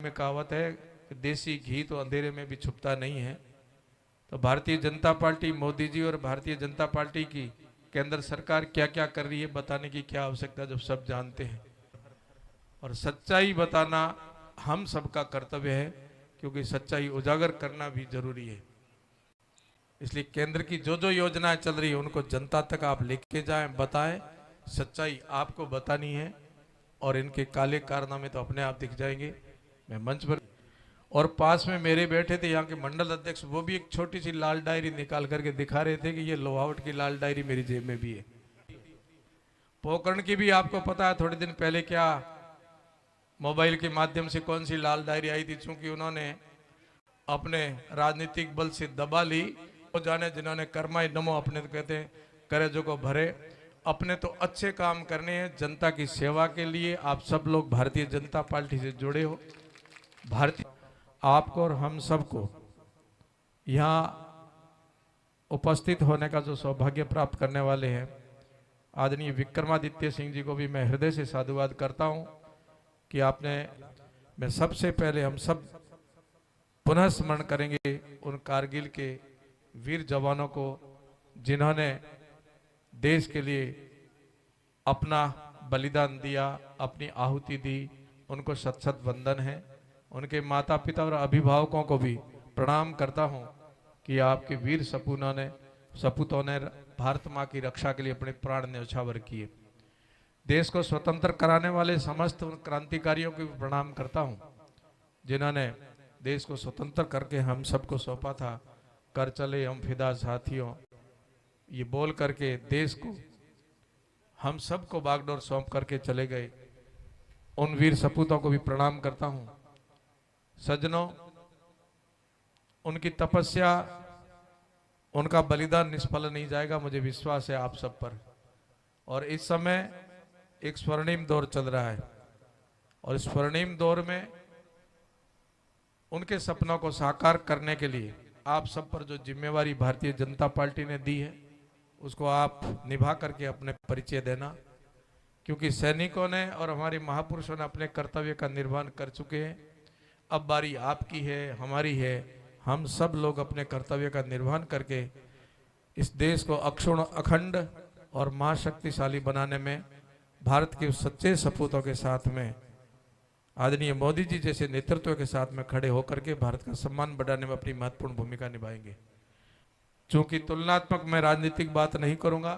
में कहावत है कि देसी घी तो अंधेरे में भी छुपता नहीं है। तो भारतीय जनता पार्टी, मोदी जी और भारतीय जनता पार्टी की केंद्र सरकार क्या क्या कर रही है बताने की क्या आवश्यकता, जब सब जानते हैं। और सच्चाई बताना हम सबका कर्तव्य है, क्योंकि सच्चाई उजागर करना भी जरूरी है। इसलिए केंद्र की जो जो योजनाएं चल रही है उनको जनता तक आप लेके जाएं, बताएं। सच्चाई आपको बतानी है और इनके काले कारनामे तो अपने आप दिख जाएंगे। मैं मंच पर, और पास में मेरे बैठे थे यहाँ के मंडल अध्यक्ष, वो भी एक छोटी सी लाल डायरी निकाल करके दिखा रहे थे कि ये लोहावट की लाल डायरी मेरी जेब में भी है। पोकरण की भी आपको पता है थोड़े दिन पहले क्या मोबाइल के माध्यम से कौन सी लाल डायरी आई थी। चूंकि उन्होंने अपने राजनीतिक बल से दबा ली, वो जाने जिन्होंने कर्माई नमो, अपने तो कहते हैं करे जो को भरे। अपने तो अच्छे काम करने हैं जनता की सेवा के लिए। आप सब लोग भारतीय जनता पार्टी से जुड़े हो। भारतीय आपको और हम सबको यहाँ उपस्थित होने का जो सौभाग्य प्राप्त करने वाले हैं आदरणीय विक्रमादित्य सिंह जी को भी मैं हृदय से साधुवाद करता हूँ कि आपने, मैं सबसे पहले हम सब पुनः स्मरण करेंगे उन कारगिल के वीर जवानों को जिन्होंने देश के लिए अपना बलिदान दिया, अपनी आहुति दी। उनको शत शत वंदन है। उनके माता पिता और अभिभावकों को भी प्रणाम करता हूं कि आपके वीर सपूतों ने भारत माँ की रक्षा के लिए अपने प्राण न्यौछावर किए। देश को स्वतंत्र कराने वाले समस्त उन क्रांतिकारियों को भी प्रणाम करता हूं जिन्होंने देश को स्वतंत्र करके हम सबको सौंपा था। कर चले हम फिदा साथियों, ये बोल करके देश को हम सबको बागडोर सौंप करके चले गए। उन वीर सपूतों को भी प्रणाम करता हूं। सज्जनों, उनकी तपस्या, उनका बलिदान निष्फल नहीं जाएगा, मुझे विश्वास है आप सब पर। और इस समय एक स्वर्णिम दौर चल रहा है और इस स्वर्णिम दौर में उनके सपनों को साकार करने के लिए आप सब पर जो जिम्मेवारी भारतीय जनता पार्टी ने दी है उसको आप निभा करके अपने परिचय देना। क्योंकि सैनिकों ने और हमारे महापुरुषों ने अपने कर्तव्य का निर्वहन कर चुके हैं। अब बारी आपकी है, हमारी है। हम सब लोग अपने कर्तव्य का निर्वहन करके इस देश को अक्षुण्ण, अखंड और महाशक्तिशाली बनाने में भारत के सच्चे सपूतों के साथ में आदरणीय मोदी जी जैसे नेतृत्व के साथ में खड़े होकर के भारत का सम्मान बढ़ाने में अपनी महत्वपूर्ण भूमिका निभाएंगे। चूंकि तुलनात्मक मैं राजनीतिक बात नहीं करूंगा,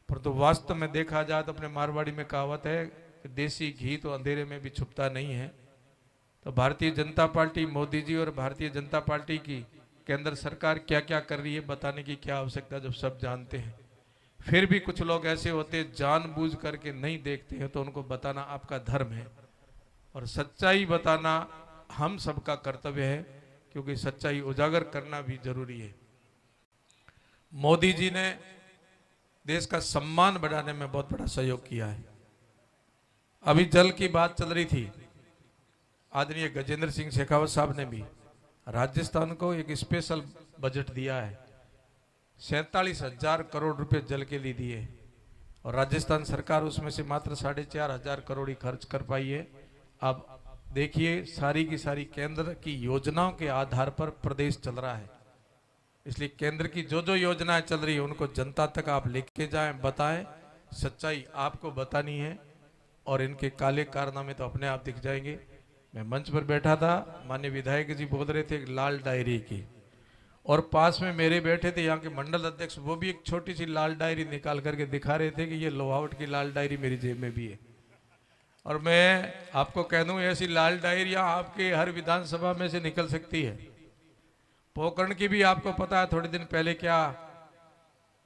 परंतु वास्तव में देखा जाए तो अपने मारवाड़ी में कहावत है कि देसी घी तो अंधेरे में भी छुपता नहीं है। तो भारतीय जनता पार्टी, मोदी जी और भारतीय जनता पार्टी की केंद्र सरकार क्या क्या कर रही है बताने की क्या आवश्यकता, जब सब जानते हैं। फिर भी कुछ लोग ऐसे होते जानबूझ करके नहीं देखते हैं, तो उनको बताना आपका धर्म है और सच्चाई बताना हम सबका कर्तव्य है, क्योंकि सच्चाई उजागर करना भी जरूरी है। मोदी जी ने देश का सम्मान बढ़ाने में बहुत बड़ा सहयोग किया है। अभी जल की बात चल रही थी, आदरणीय गजेंद्र सिंह शेखावत साहब ने भी राजस्थान को एक स्पेशल बजट दिया है। 47,000 करोड़ रुपए जल के लिए दिए और राजस्थान सरकार उसमें से मात्र 4,500 करोड़ ही खर्च कर पाई है। अब देखिए, सारी की सारी केंद्र की योजनाओं के आधार पर प्रदेश चल रहा है। इसलिए केंद्र की जो जो योजनाएं चल रही है उनको जनता तक आप लेके जाएं, बताएं। सच्चाई आपको बतानी है और इनके काले कारनामे तो अपने आप दिख जाएंगे। मैं मंच पर बैठा था, माननीय विधायक जी बोल रहे थे एक लाल डायरी की, और पास में मेरे बैठे थे यहाँ के मंडल अध्यक्ष, वो भी एक छोटी सी लाल डायरी निकाल करके दिखा रहे थे कि ये लोहावट की लाल डायरी मेरी जेब में भी है। और मैं आपको कह दूं, ऐसी लाल डायरियां आपके हर विधानसभा में से निकल सकती है। पोकरण की भी आपको पता है थोड़े दिन पहले क्या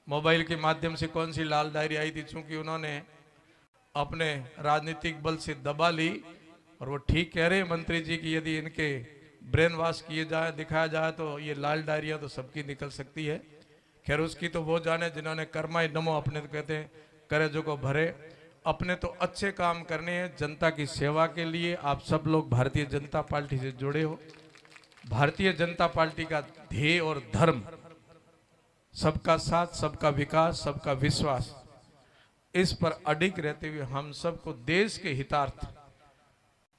मोबाइल के माध्यम से कौन सी लाल डायरी आई थी। चूंकि उन्होंने अपने राजनीतिक बल से दबा ली, और वो ठीक कह रहे हैं मंत्री जी की यदि इनके ब्रेन वॉश किए जाए, दिखाया जाए तो ये लाल डायरियां तो सबकी निकल सकती है। खैर उसकी तो वो जाने जिन्होंने कर्माई नमो, अपने तो कहते हैं करे जो को भरे। अपने तो अच्छे काम करने हैं जनता की सेवा के लिए। आप सब लोग भारतीय जनता पार्टी से जुड़े हो। भारतीय जनता पार्टी का ध्येय और धर्म सबका साथ, सबका विकास, सबका विश्वास, इस पर अडिग रहते हुए हम सबको देश के हितार्थ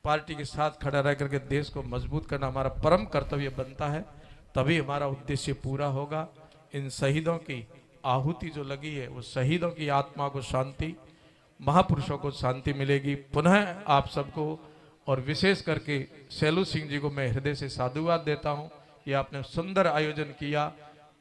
पार्टी के साथ खड़ा रह करके देश को मजबूत करना हमारा परम कर्तव्य बनता है, तभी हमारा उद्देश्य पूरा होगा। इन शहीदों की आहुति जो लगी है, वो शहीदों की आत्मा को शांति, महापुरुषों को शांति मिलेगी। पुनः आप सबको और विशेष करके सैलू सिंह जी को मैं हृदय से साधुवाद देता हूँ कि आपने सुंदर आयोजन किया।